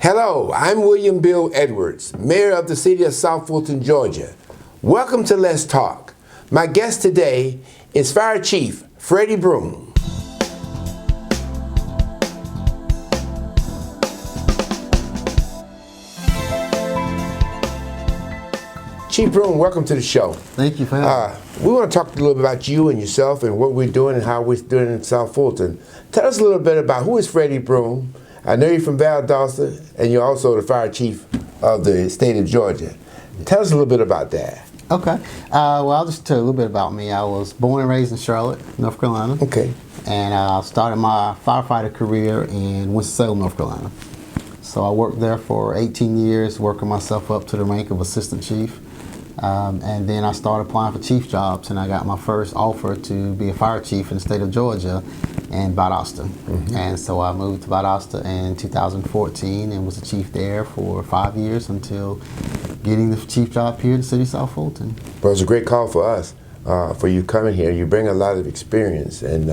Hello, I'm William Bill Edwards, Mayor of the City of South Fulton, Georgia. Welcome to Let's Talk. My guest today is Fire Chief Freddie Broome. Chief Broome, welcome to the show. Thank you for having me. We want to talk a little bit about you and yourself and what we're doing and how we're doing in South Fulton. Tell us a little bit about who is Freddie Broome. I know you're from Valdosta, and you're also the fire chief of the state of Georgia. Tell us a little bit about that. Okay. Well, I'll just tell you a little bit about me. I was born and raised in Charlotte, North Carolina. Okay. And I started my firefighter career in Winston-Salem, North Carolina. So I worked there for 18 years, working myself up to the rank of assistant chief. And then I started applying for chief jobs, and I got my first offer to be a fire chief in the state of Georgia in Valdosta. And so I moved to Valdosta in 2014 and was a chief there for 5 years until getting the chief job here in the city of South Fulton. Well, it's a great call for us, for you coming here. You bring a lot of experience and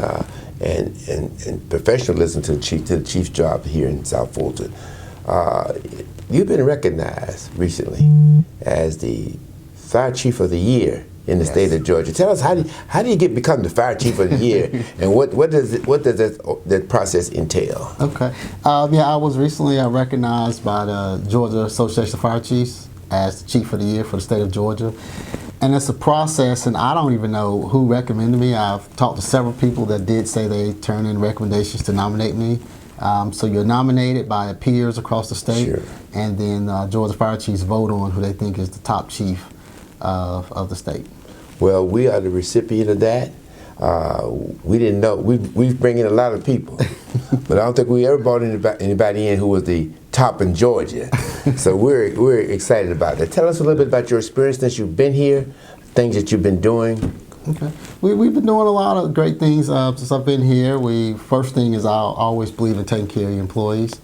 professionalism to the chief job here in South Fulton. You've been recognized recently as the Fire Chief of the Year in the state of Georgia. Tell us, how do you become the Fire Chief of the Year, and what does that process entail? Okay, yeah, I was recently recognized by the Georgia Association of Fire Chiefs as the Chief of the Year for the state of Georgia, and it's a process, and I don't even know who recommended me. I've talked to several people that did say they turned in recommendations to nominate me. So you're nominated by peers across the state, Sure. And then Georgia Fire Chiefs vote on who they think is the top chief of the state. Well, we are the recipient of that. We didn't know. We bring in a lot of people, but I don't think we ever brought anybody in who was the top in Georgia. So we're excited about that. Tell us a little bit about your experience since you've been here, things that you've been doing. Okay, we've been doing a lot of great things since I've been here. First thing is I always believe in taking care of your employees.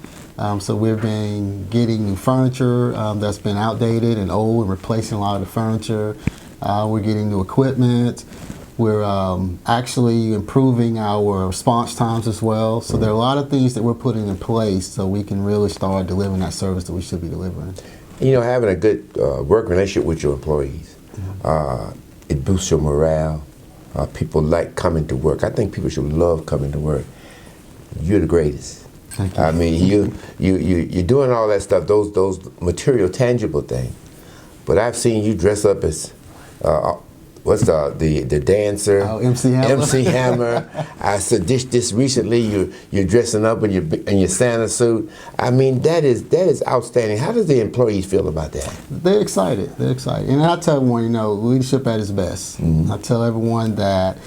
So we've been getting new furniture that's been outdated and old and replacing a lot of the furniture. We're getting new equipment. We're actually improving our response times as well. So there are a lot of things that we're putting in place so we can really start delivering that service that we should be delivering. You know, having a good work relationship with your employees, it boosts your morale. People like coming to work. I think people should love coming to work. You're the greatest. Thank you. I mean, you're doing all that stuff, those material, tangible things. But I've seen you dress up as what's the dancer? Oh, MC Hammer. MC Hammer. I said this recently. You're dressing up in your Santa suit. I mean, that is outstanding. How does the employees feel about that? They're excited. They're excited. And I tell everyone, leadership at its best. I tell everyone that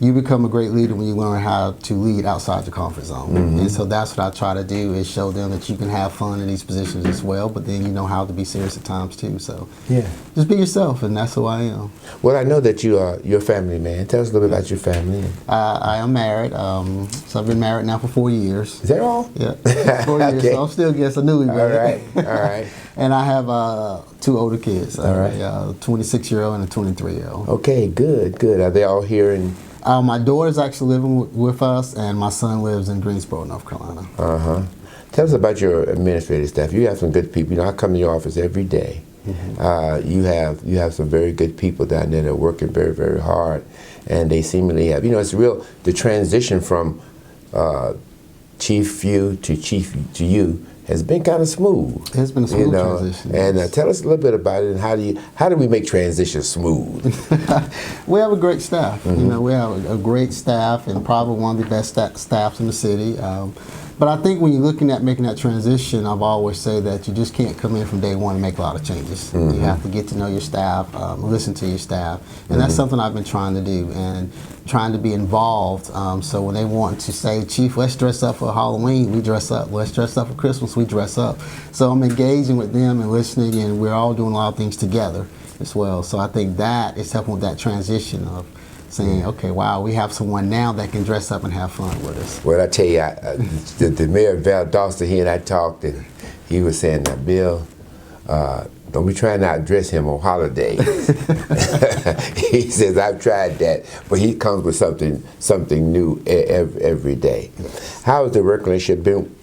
you become a great leader when you learn how to lead outside your comfort zone. And so that's what I try to do, is show them that you can have fun in these positions as well, but then you know how to be serious at times too. So yeah, just be yourself, and that's who I am. Well, I know that you're a family man. Tell us a little bit about your family. I am married, so I've been married now for 4 years. Is that all? Yeah, 4 years, Okay. so I'm still a newlywed. All right. And I have 2 older kids, All right. a 26-year-old and a 23-year-old. Okay, good. Are they all here in? My daughter's actually living with us, and my son lives in Greensboro, North Carolina. Tell us about your administrative staff. You have some good people. I come to your office every day. You have some very good people down there that are working very, very hard, and they seemingly have. It's real. The transition from chief few to chief to you has been kind of smooth. It's been a smooth transition. And tell us a little bit about it, and how do we make transitions smooth? We have a great staff. We have a great staff, and probably one of the best staffs in the city. But I think when you're looking at making that transition, I've always said that you just can't come in from day one and make a lot of changes. You have to get to know your staff, listen to your staff, and that's something I've been trying to do, and trying to be involved. So when they want to say, Chief, let's dress up for Halloween, we dress up. Let's dress up for Christmas, we dress up. So I'm engaging with them and listening, and we're all doing a lot of things together as well. So I think that is helping with that transition of saying, okay, wow, we have someone now that can dress up and have fun with us. Well, I tell you, the mayor of Valdosta, he and I talked, and he was saying, now, Bill, don't be trying to outdress him on holidays. He says, I've tried that, but he comes with something new every day. How has the work relationship been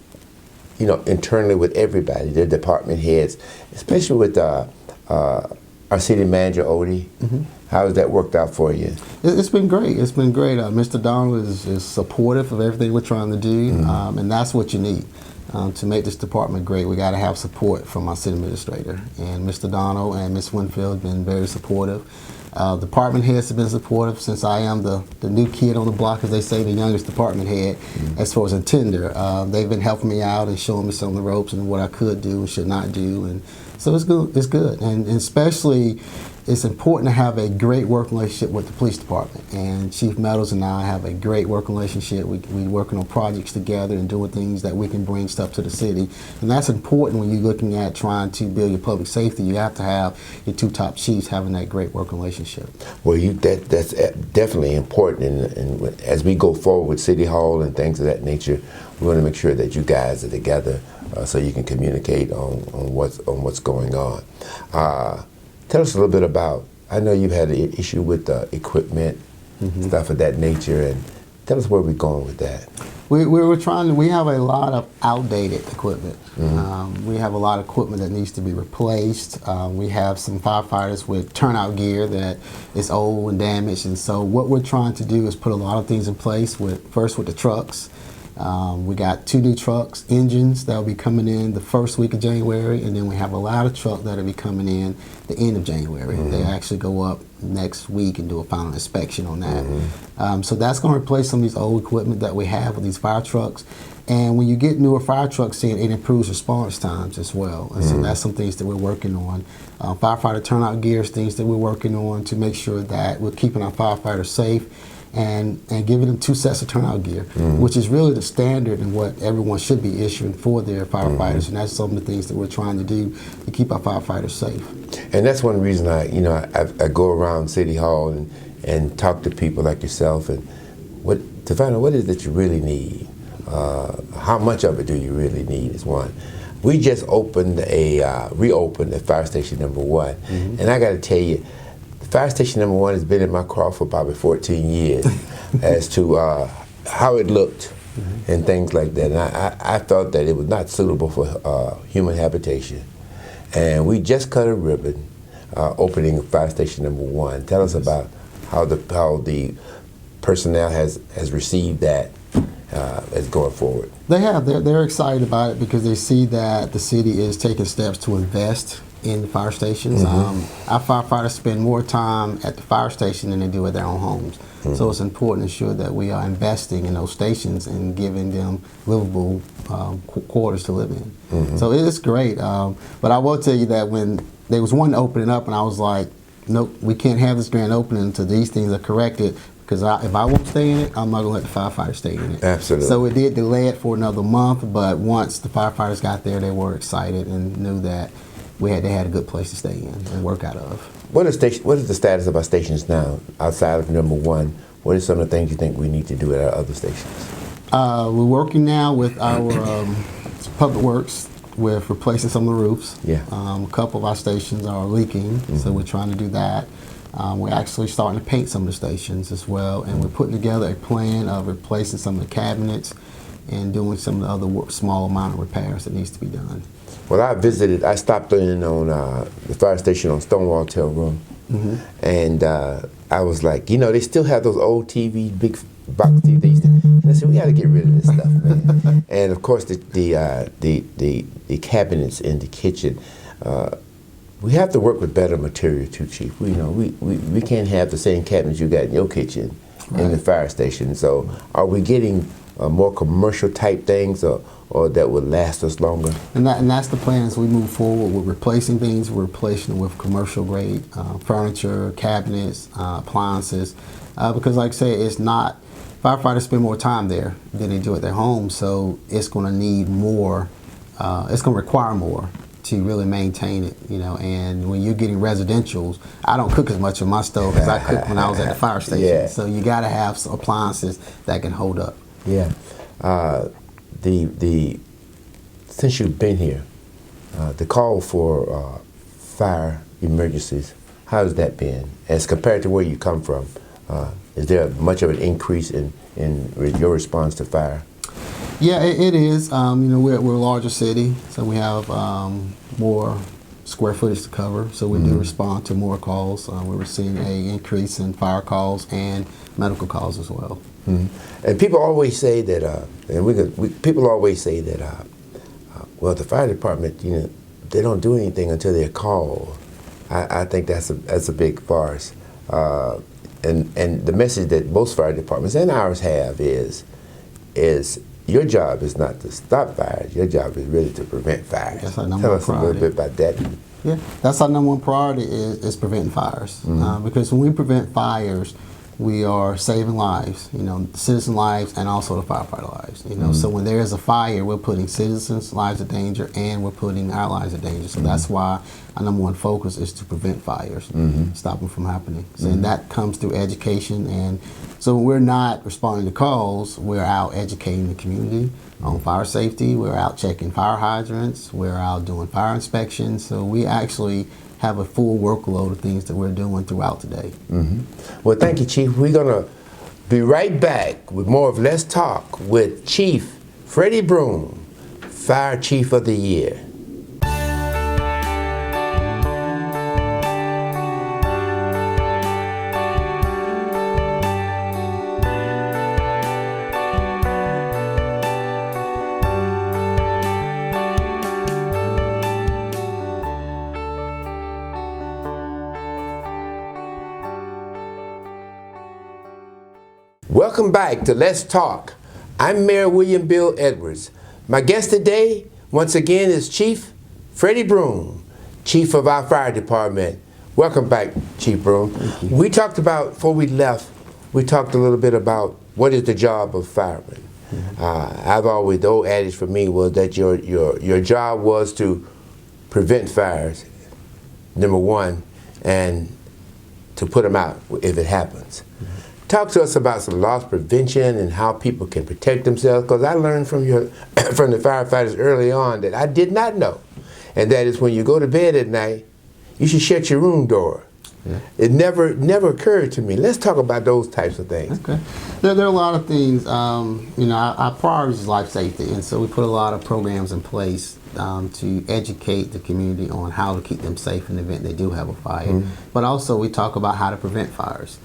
internally with everybody, the department heads, especially with our city manager, Odie. How has that worked out for you? It's been great. It's been great. Mr. Donald is supportive of everything we're trying to do, and that's what you need. To make this department great, we got to have support from our city administrator. And Mr. Donald and Ms. Winfield have been very supportive. Department heads have been supportive since I am the new kid on the block, as they say, the youngest department head as far as a tender. They've been helping me out and showing me some of the ropes and what I could do and should not do. And so it's good. It's good. And especially, it's important to have a great working relationship with the police department. And Chief Meadows and I have a great working relationship. We working on projects together and doing things that we can bring stuff to the city. And that's important when you're looking at trying to build your public safety. You have to have your two top chiefs having that great working relationship. Well, that's definitely important. And as we go forward with City Hall and things of that nature, we want to make sure that you guys are together so you can communicate on what's going on. Tell us a little bit about, I know you've had an issue with equipment, stuff of that nature, and tell us where we're going with that. We have a lot of outdated equipment. We have a lot of equipment that needs to be replaced. We have some firefighters with turnout gear that is old and damaged, and so what we're trying to do is put a lot of things in place first with the trucks. We got 2 new trucks, engines that will be coming in the first week of January, and then we have a ladder truck that will be coming in the end of January. They actually go up next week and do a final inspection on that. So that's going to replace some of these old equipment that we have with these fire trucks. And when you get newer fire trucks in, it improves response times as well. And so that's some things that we're working on. Firefighter turnout gear is things that we're working on to make sure that we're keeping our firefighters safe. And giving them 2 sets of turnout gear, which is really the standard and what everyone should be issuing for their firefighters. And that's some of the things that we're trying to do to keep our firefighters safe. And that's one reason I go around City Hall and talk to people like yourself and to find out what is it that you really need. How much of it do you really need is one. We just reopened the fire station number 1, and I got to tell you, Fire station number 1 has been in my craw for probably 14 years as to how it looked and things like that. And I thought that it was not suitable for human habitation. And we just cut a ribbon opening fire station number 1. Tell us about how the personnel has received that as going forward. They have. They're excited about it because they see that the city is taking steps to invest in the fire stations. Our firefighters spend more time at the fire station than they do at their own homes. So it's important to ensure that we are investing in those stations and giving them livable quarters to live in. So it's great. But I will tell you that when there was one opening up and I was like, nope, we can't have this grand opening until these things are corrected. Because if I won't stay in it, I'm not going to let the firefighters stay in it. Absolutely. So it did delay it for another month, but once the firefighters got there, they were excited and knew that they had a good place to stay in and work out of. What is the status of our stations now, outside of number 1? What are some of the things you think we need to do at our other stations? We're working now with our public works with replacing some of the roofs. Yeah. A couple of our stations are leaking, so we're trying to do that. We're actually starting to paint some of the stations as well, and we're putting together a plan of replacing some of the cabinets and doing some of the other small amount of repairs that needs to be done. Well, I stopped in on the fire station on Stonewall Tail Room, and I was like, they still have those old TV, big box TVs. And I said, we got to get rid of this stuff, man. And of course, the cabinets in the kitchen, we have to work with better material too, Chief. We can't have the same cabinets you got in your kitchen in the fire station. So are we getting more commercial type things or that would last us longer? And that's the plan as we move forward. We're replacing things. We're replacing them with commercial grade furniture, cabinets, appliances. Because like I say, it's not, firefighters spend more time there than they do at their home, so it's going to need more, it's going to require more to really maintain it, and when you're getting residentials, I don't cook as much on my stove as I cooked when I was at the fire station. So you got to have some appliances that can hold up. Yeah. Since you've been here, the call for fire emergencies, how has that been as compared to where you come from? Is there much of an increase in your response to fire? Yeah, it is. We're a larger city, so we have more square footage to cover. So we do respond to more calls. We're seeing an increase in fire calls and medical calls as well. And people always say that, people always say that, well, the fire department, they don't do anything until they're called. I think that's a big farce. And the message that most fire departments and ours have is your job is not to stop fires. Your job is really to prevent fires. That's our number Tell one us priority. a little bit about that. Yeah, that's our number one priority is preventing fires. Because when we prevent fires, we are saving lives, citizen lives and also the firefighter lives. So when there is a fire, we're putting citizens' lives in danger and we're putting our lives in danger. So that's why our number one focus is to prevent fires, stop them from happening. So, and that comes through education. And so when we're not responding to calls, we're out educating the community on fire safety. We're out checking fire hydrants. We're out doing fire inspections. So we actually have a full workload of things that we're doing throughout the day. Well, thank you, Chief. We're going to be right back with more of Let's Talk with Chief Freddie Broome, Fire Chief of the Year. Welcome back to Let's Talk. I'm Mayor William Bill Edwards. My guest today, once again, is Chief Freddie Broome, Chief of our fire department. Welcome back, Chief Broome. We talked about, before we left, we talked a little bit about what is the job of firemen. I've always, the old adage for me was that your job was to prevent fires, number one, and to put them out if it happens. Talk to us about some loss prevention and how people can protect themselves, because I learned from from the firefighters early on that I did not know, and that is when you go to bed at night, you should shut your room door. Yeah. It never occurred to me. Let's talk about those types of things. Okay. There are a lot of things. Our priority is life safety, and so we put a lot of programs in place to educate the community on how to keep them safe in the event they do have a fire. But also we talk about how to prevent fires.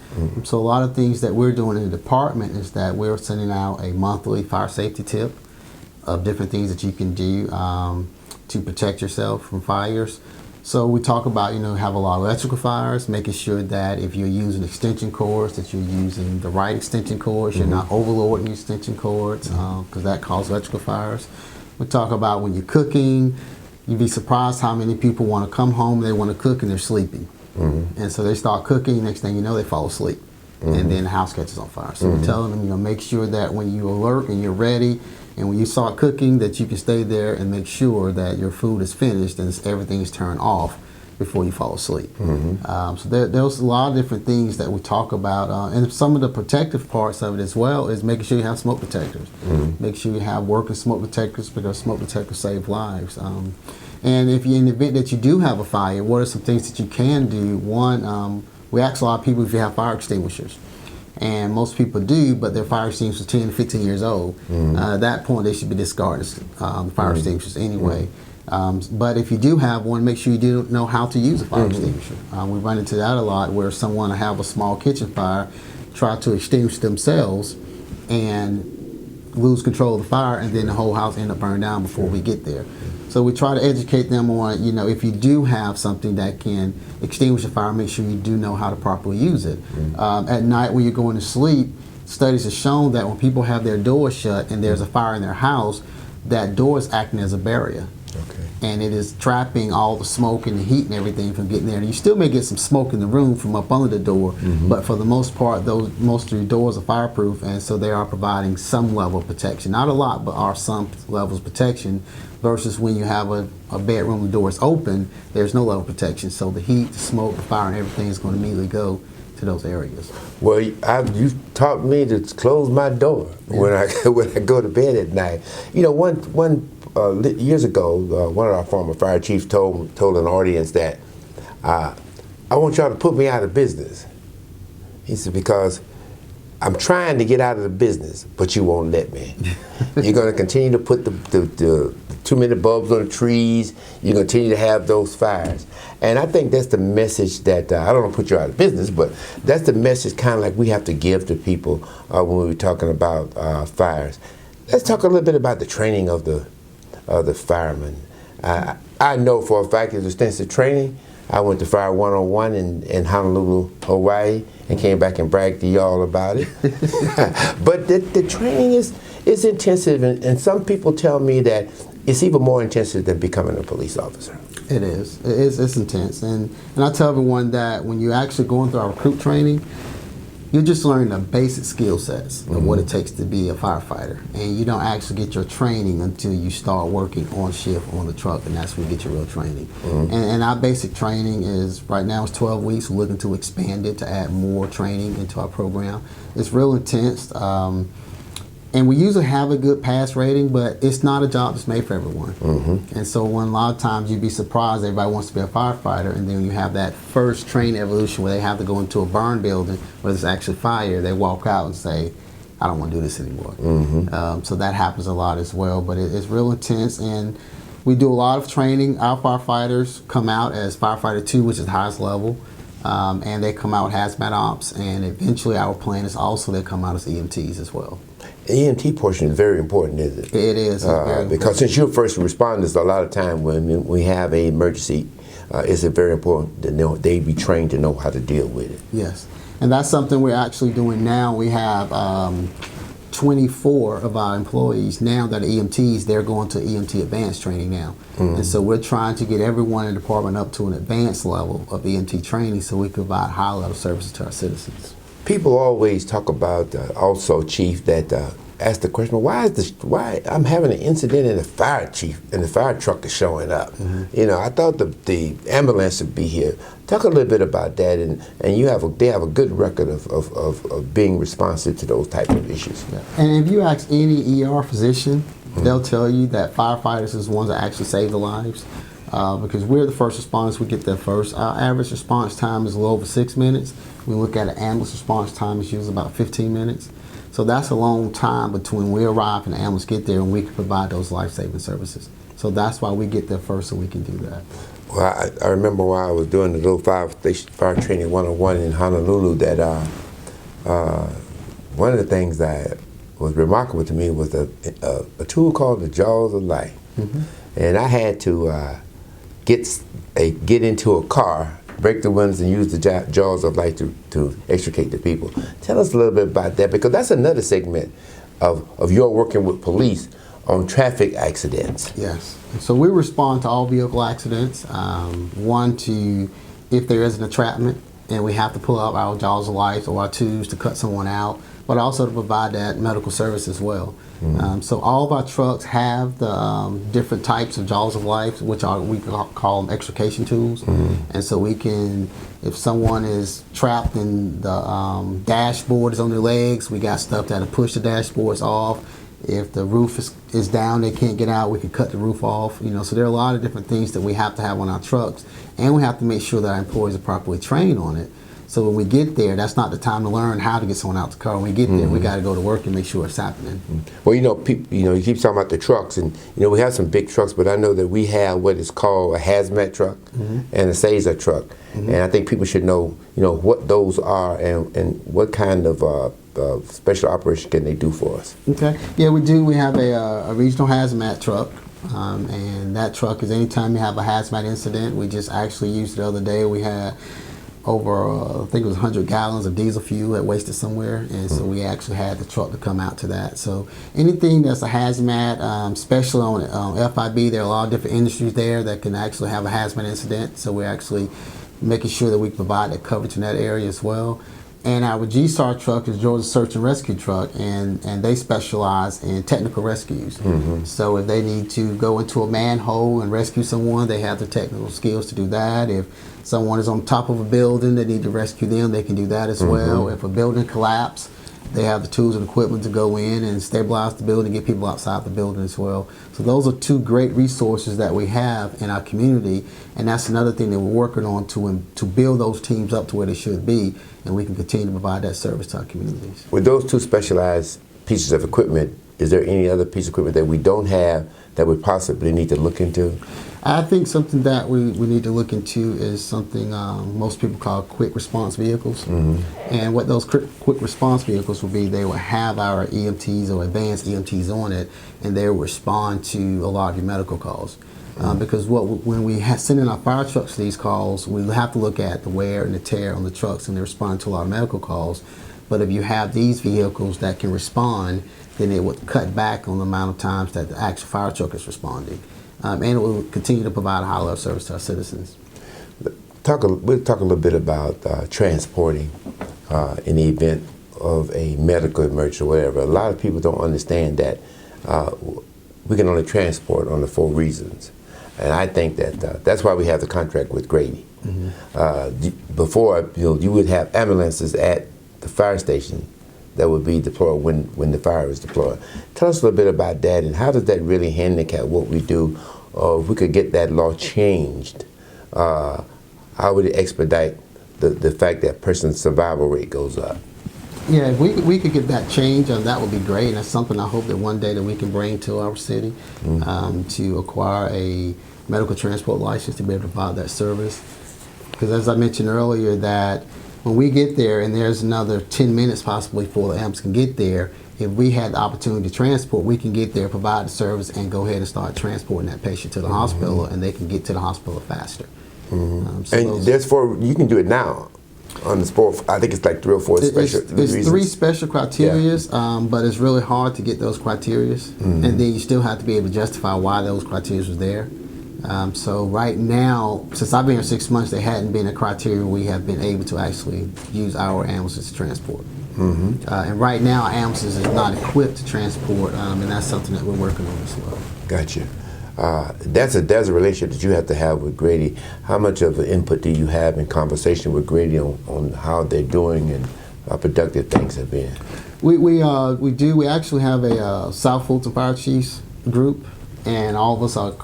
So a lot of things that we're doing in the department is that we're sending out a monthly fire safety tip of different things that you can do to protect yourself from fires. So we talk about, have a lot of electrical fires, making sure that if you're using extension cords, that you're using the right extension cords, you're not overloading your extension cords, because that causes electrical fires. We talk about when you're cooking, you'd be surprised how many people want to come home, they want to cook and they're sleeping. And so they start cooking, next thing you know, they fall asleep. And then the house catches on fire. So we're telling them, make sure that when you're alert and you're ready, and when you start cooking, that you can stay there and make sure that your food is finished and everything is turned off before you fall asleep. So there's a lot of different things that we talk about. And some of the protective parts of it as well is making sure you have smoke detectors. Make sure you have working smoke detectors, because smoke detectors save lives. And if you're in the event that you do have a fire, what are some things that you can do? One, we ask a lot of people if you have fire extinguishers. And most people do, but their fire extinguishers are 10 to 15 years old. At that point, they should be discarded, the fire extinguishers anyway. But if you do have one, make sure you do know how to use a fire extinguisher. We run into that a lot, where someone will have a small kitchen fire, try to extinguish themselves, and lose control of the fire, and then the whole house end up burning down before we get there. So we try to educate them on, if you do have something that can extinguish a fire, make sure you do know how to properly use it. At night when you're going to sleep, studies have shown that when people have their doors shut and there's a fire in their house, that door is acting as a barrier. And it is trapping all the smoke and the heat and everything from getting there. And you still may get some smoke in the room from up under the door, but for the most part, most of your doors are fireproof, and so they are providing some level of protection. Not a lot, but are some levels of protection, versus when you have a bedroom, the door is open, there's no level of protection. So the heat, the smoke, the fire, and everything is going to immediately go to those areas. Well, you've taught me to close my door when I go to bed at night. Years ago, one of our former fire chiefs told an audience that I want y'all to put me out of business. He said, because I'm trying to get out of the business, but you won't let me. You're going to continue to put the too many bulbs on the trees. You're going to continue to have those fires. And I think that's the message that, I don't want to put you out of business, but that's the message kind of like we have to give to people when we're talking about fires. Let's talk a little bit about the training of the firemen. I know for a fact there's extensive training. I went to Fire 101 in Honolulu, Hawaii, and came back and bragged to y'all about it. But the training is intensive, and some people tell me that it's even more intensive than becoming a police officer. It is. It's intense. And I tell everyone that when you're actually going through our recruit training, you're just learning the basic skill sets of what it takes to be a firefighter. And you don't actually get your training until you start working on shift on the truck, and that's when you get your real training. And our basic training is, right now it's 12 weeks. We're looking to expand it to add more training into our program. It's real intense. And we usually have a good pass rating, but it's not a job that's made for everyone. And so when a lot of times you'd be surprised everybody wants to be a firefighter, and then you have that first training evolution where they have to go into a burn building where there's actually fire, they walk out and say, I don't want to do this anymore. So that happens a lot as well, but it's real intense, and we do a lot of training. Our firefighters come out as firefighter 2, which is the highest level, and they come out with hazmat ops, and eventually our plan is also they come out as EMTs as well. The EMT portion is very important, isn't it? It is. Because since you're first responders, a lot of time when we have an emergency, it's very important that they be trained to know how to deal with it. Yes, and that's something we're actually doing now. We have 24 of our employees now that are EMTs. They're going to EMT advanced training now. And so we're trying to get everyone in the department up to an advanced level of EMT training so we can provide high level services to our citizens. People always talk about, also, Chief, that ask the question, why I'm having an incident in the fire chief and the fire truck is showing up? You know, I thought the ambulance would be here. Talk a little bit about that, and they have a good record of being responsive to those type of issues. And if you ask any ER physician, they'll tell you that firefighters is the ones that actually save the lives. Because we're the first responders, we get there first. Our average response time is a little over 6 minutes. We look at an ambulance response time, it's usually about 15 minutes. So that's a long time between we arrive and the ambulance get there and we can provide those life-saving services. So that's why we get there first so we can do that. Well, I remember while I was doing the little fire training 101 in Honolulu that one of the things that was remarkable to me was a tool called the jaws of life. And I had to get into a car, break the windows, and use the jaws of life to extricate the people. Tell us a little bit about that, because that's another segment of your working with police on traffic accidents. Yes. So we respond to all vehicle accidents. If there is an entrapment and we have to pull out our jaws of life or our tubes to cut someone out, but also to provide that medical service as well. So all of our trucks have the different types of jaws of life, which we call them extrication tools. And so we can, if someone is trapped and the dashboard is on their legs, we got stuff that'll push the dashboards off. If the roof is down, they can't get out, we can cut the roof off. You know, so there are a lot of different things that we have to have on our trucks, and we have to make sure that our employees are properly trained on it. So when we get there, that's not the time to learn how to get someone out the car. When we get there, we got to go to work and make sure it's happening. Well, you know, you keep talking about the trucks, and we have some big trucks, but I know that we have what is called a hazmat truck and a Caesar truck, and I think people should know, what those are and what kind of special operation can they do for us. Okay. Yeah, we do. We have a regional hazmat truck. And that truck is anytime you have a hazmat incident. We just actually used it the other day. We had over, I think it was 100 gallons of diesel fuel that wasted somewhere, and so we actually had the truck to come out to that. So anything that's a hazmat, especially on FIB, there are a lot of different industries there that can actually have a hazmat incident, so we're actually making sure that we provide that coverage in that area as well. And our GSAR truck is Georgia Search and Rescue Truck, and they specialize in technical rescues. So if they need to go into a manhole and rescue someone, they have the technical skills to do that. If someone is on top of a building, they need to rescue them, they can do that as well. If a building collapses They have the tools and equipment to go in and stabilize the building, get people outside the building as well. So those are two great resources that we have in our community, and that's another thing that we're working on to build those teams up to where they should be, and we can continue to provide that service to our communities. With those two specialized pieces of equipment, is there any other piece of equipment that we don't have that we possibly need to look into? I think something that we need to look into is something most people call quick response vehicles. And what those quick response vehicles will be, they will have our EMTs or advanced EMTs on it, and they will respond to a lot of your medical calls. Because when we send in our fire trucks to these calls, we have to look at the wear and the tear on the trucks, and they respond to a lot of medical calls. But if you have these vehicles that can respond, then it would cut back on the amount of times that the actual fire truck is responding. And it will continue to provide a high level of service to our citizens. We'll talk a little bit about transporting in the event of a medical emergency or whatever. A lot of people don't understand that we can only transport on the 4 reasons. And I think that that's why we have the contract with Grady. Before, you would have ambulances at the fire station that would be deployed when the fire is deployed. Tell us a little bit about that, and how does that really handicap what we do? Or if we could get that law changed, how would it expedite the fact that person's survival rate goes up? Yeah, if we could get that changed, that would be great, and that's something I hope that one day that we can bring to our city to acquire a medical transport license to be able to provide that service. Because as I mentioned earlier, that when we get there and there's another 10 minutes possibly before the ambulance can get there, if we had the opportunity to transport, we can get there, provide the service, and go ahead and start transporting that patient to the hospital, and they can get to the hospital faster. And there's 4, you can do it now on the sport. I think it's like 3 or 4 special reasons. It's 3 special criterias, but it's really hard to get those criterias, and then you still have to be able to justify why those criterias was there. So right now, since I've been here 6 months, there hadn't been a criteria we have been able to actually use our ambulances to transport. And right now, our ambulances is not equipped to transport, and that's something that we're working on as well. Gotcha. There's a relationship that you have to have with Grady. How much of an input do you have in conversation with Grady on how they're doing and how productive things have been? We do. We actually have a South Fulton Fire Chiefs group, and all of us are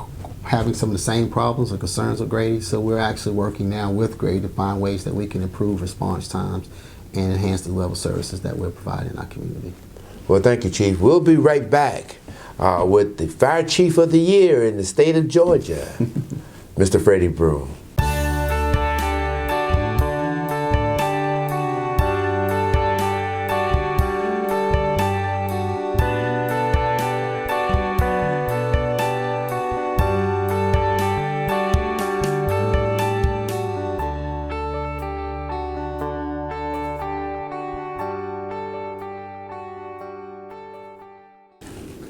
having some of the same problems and concerns with Grady. So we're actually working now with Grady to find ways that we can improve response times and enhance the level of services that we're providing in our community. Well, thank you, Chief. We'll be right back with the Fire Chief of the Year in the state of Georgia, Mr. Freddie Broome.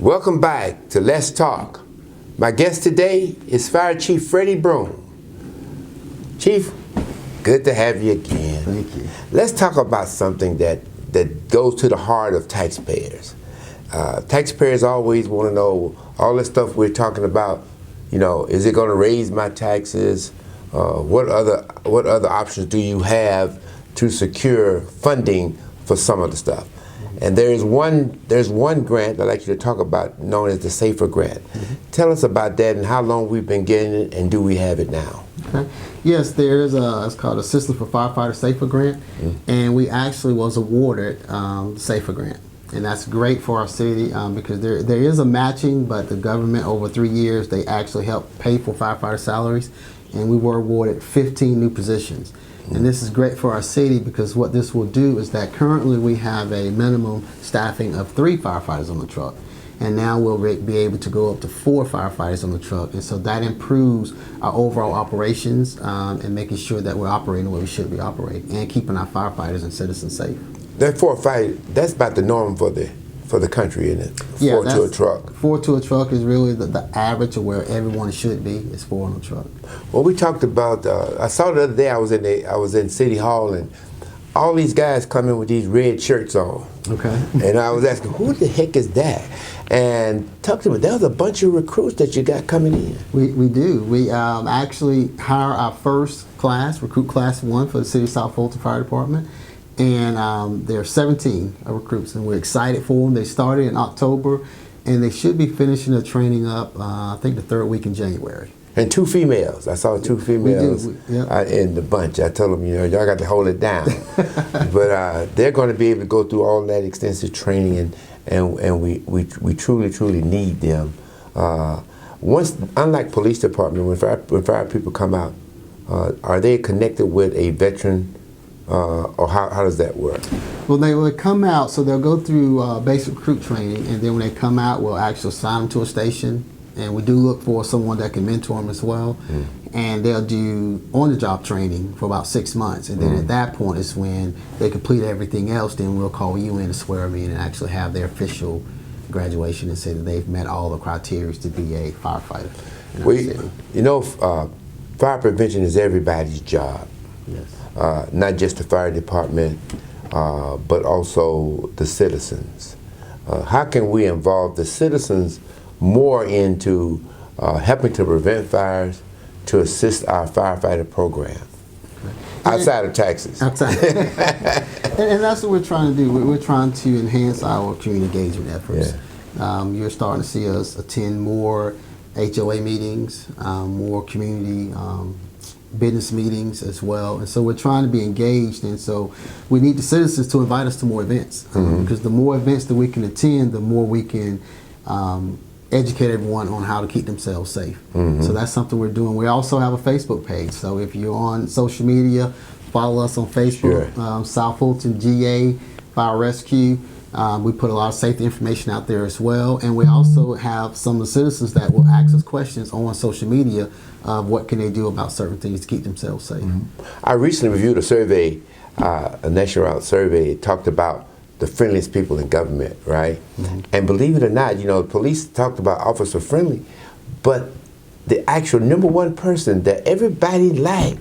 Welcome back to Let's Talk. My guest today is Fire Chief Freddie Broome. Chief, good to have you again. Thank you. Let's talk about something that goes to the heart of taxpayers. Taxpayers always want to know all the stuff we're talking about. Is it going to raise my taxes? What other options do you have to secure funding for some of the stuff? And there's one grant I'd like you to talk about, known as the SAFER grant. Tell us about that and how long we've been getting it, and do we have it now? Okay. Yes, there's it's called Assistance for Firefighters SAFER grant, and we actually was awarded the SAFER grant. And that's great for our city because there is a matching, but the government over 3 years, they actually help pay for firefighter salaries, and we were awarded 15 new positions. And this is great for our city because what this will do is that currently we have a minimum staffing of 3 firefighters on the truck. And now we'll be able to go up to 4 firefighters on the truck. And so that improves our overall operations and making sure that we're operating the way we should be operating and keeping our firefighters and citizens safe. That 4 or 5, that's about the norm for the country, isn't it? 4 to a truck. 4 to a truck is really the average of where everyone should be, is 4 on a truck. Well, we talked about, I saw the other day I was in City Hall, and all these guys come in with these red shirts on. Okay. And I was asking, who the heck is that? And talk to me, there was a bunch of recruits that you got coming in. We do. We actually hire our first class, recruit class 1 for the City of South Fulton Fire Department. And there are 17 recruits, and we're excited for them. They started in October, and they should be finishing their training up, I think, the third week in January. And 2 females. I saw 2 females in the bunch. I told them, y'all got to hold it down. But they're going to be able to go through all that extensive training, and we truly need them. Unlike police department, when fire people come out, are they connected with a veteran, or how does that work? Well, they will come out, so they'll go through basic recruit training, and then when they come out, we'll actually assign them to a station. And we do look for someone that can mentor them as well. And they'll do on-the-job training for about 6 months. And then at that point is when they complete everything else, then we'll call you in to swear them in and actually have their official graduation and say that they've met all the criteria to be a firefighter in our city. Fire prevention is everybody's job. Yes. Not just the fire department, but also the citizens. How can we involve the citizens more into helping to prevent fires, to assist our firefighter program, outside of taxes? Outside. and that's what we're trying to do. We're trying to enhance our community engagement efforts. Yeah. You're starting to see us attend more HOA meetings, more community business meetings as well. And so we're trying to be engaged, and so we need the citizens to invite us to more events, because the more events that we can attend, the more we can educate everyone on how to keep themselves safe. So that's something we're doing. We also have a Facebook page, so if you're on social media, follow us on Facebook. South Fulton GA Fire Rescue. We put a lot of safety information out there as well, and we also have some of the citizens that will ask us questions on social media of what can they do about certain things to keep themselves safe. I recently reviewed a survey, a national survey. It talked about the friendliest people in government, right? And believe it or not, police talked about officer friendly, but the actual #1 person that everybody liked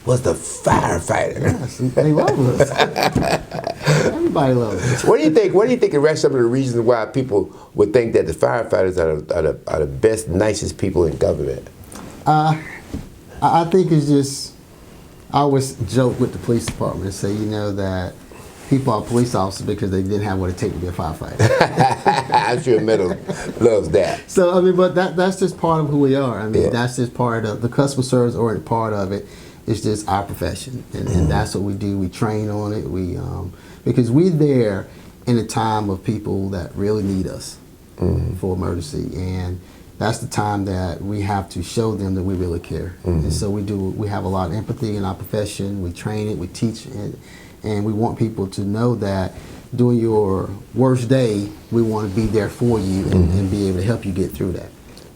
was the firefighter. Yes, they love us. Everybody loves us. What do you think? What do you think are some of the reasons why people would think that the firefighters are the best, nicest people in government? I think it's just, I always joke with the police department and say, that people are police officers because they didn't have what it takes to be a firefighter. I'm sure Meadow loves that. So, but that's just part of who we are. That's just part of the customer service oriented part of it. It's just our profession, and that's what we do. We train on it. Because we're there in a time of people that really need us for emergency, and that's the time that we have to show them that we really care. And so we have a lot of empathy in our profession. We train it, we teach it, and we want people to know that during your worst day, we want to be there for you and be able to help you get through that.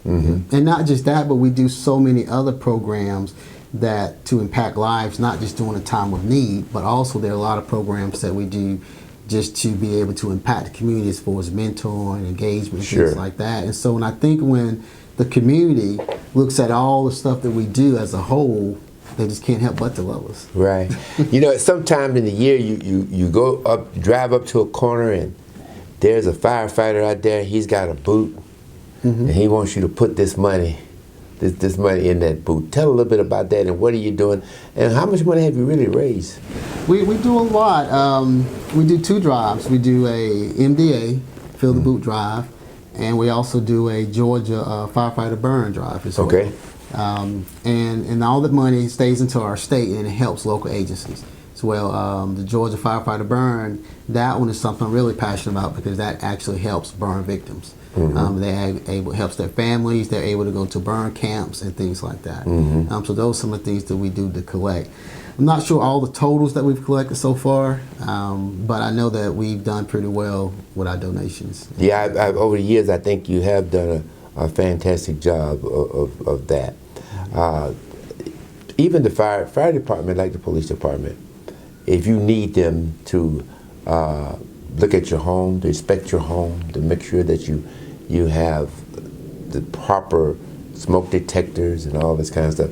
And not just that, but we do so many other programs that to impact lives, not just during a time of need, but also there are a lot of programs that we do just to be able to impact the community as far as mentoring, engagement, things like that. And so when the community looks at all the stuff that we do as a whole, they just can't help but to love us. Right. Sometime in the year you drive up to a corner and there's a firefighter out there. He's got a boot, and he wants you to put this money in that boot. Tell a little bit about that, and what are you doing, and how much money have you really raised? We do a lot. We do 2 drives. We do a MDA, Fill the Boot drive, and we also do a Georgia firefighter burn drive as well. Okay. And all that money stays into our state, and it helps local agencies as well. The Georgia firefighter burn, that one is something I'm really passionate about because that actually helps burn victims. Helps their families. They're able to go to burn camps and things like that. So those are some of the things that we do to collect. I'm not sure all the totals that we've collected so far, but I know that we've done pretty well with our donations. Yeah, over the years, I think you have done a fantastic job of that. Even the fire department, like the police department, if you need them to look at your home, to inspect your home, to make sure that you have the proper smoke detectors and all this kind of stuff,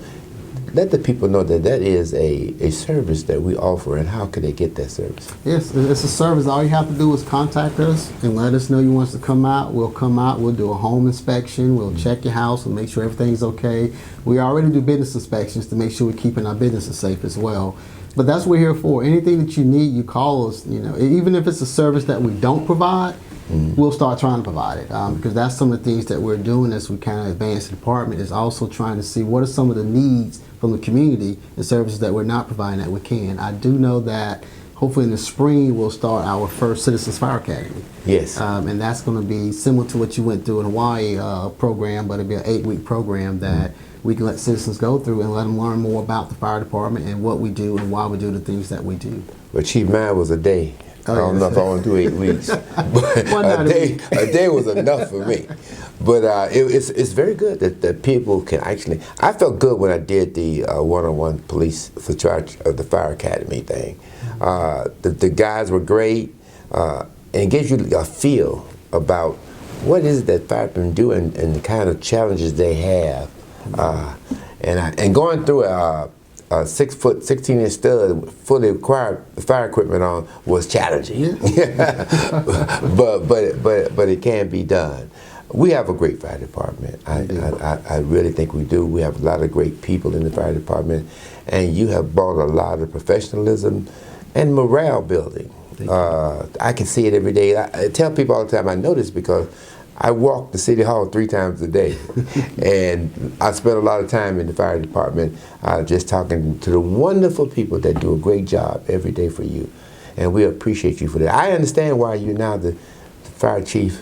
let the people know that is a service that we offer, and how can they get that service? Yes, it's a service. All you have to do is contact us and let us know you want us to come out. We'll come out, we'll do a home inspection, we'll check your house and make sure everything's okay. We already do business inspections to make sure we're keeping our businesses safe as well. But that's what we're here for. Anything that you need, you call us. You know, even if it's a service that we don't provide, we'll start trying to provide it, because that's some of the things that we're doing as we kind of advance the department, is also trying to see what are some of the needs from the community and services that we're not providing that we can. I do know that hopefully in the spring we'll start our first Citizens Fire Academy. Yes. And that's going to be similar to what you went through in Hawaii program, but it'll be an 8-week program that we can let citizens go through and let them learn more about the fire department and what we do and why we do the things that we do. But Chief, mine was a day. I don't know if I want to do 8 weeks, but a day was enough for me. But it's very good that people can actually. I felt good when I did the one-on-one police for charge of the fire academy thing. The guys were great, and it gives you a feel about what is it that firemen do and the kind of challenges they have. And going through a 6-foot, 16-inch stud, fully acquired fire equipment on was challenging. Yeah. but it can be done. We have a great fire department. I really think we do. We have a lot of great people in the fire department, and you have brought a lot of professionalism and morale building. I can see it every day. I tell people all the time I notice because I walk the city hall 3 times a day, and I spend a lot of time in the fire department just talking to the wonderful people that do a great job every day for you, and we appreciate you for that. I understand why you're now the fire chief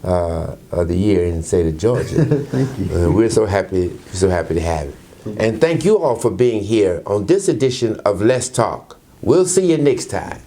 of the year in the state of Georgia. Thank you. We're so happy to have it. And thank you all for being here on this edition of Let's Talk. We'll see you next time.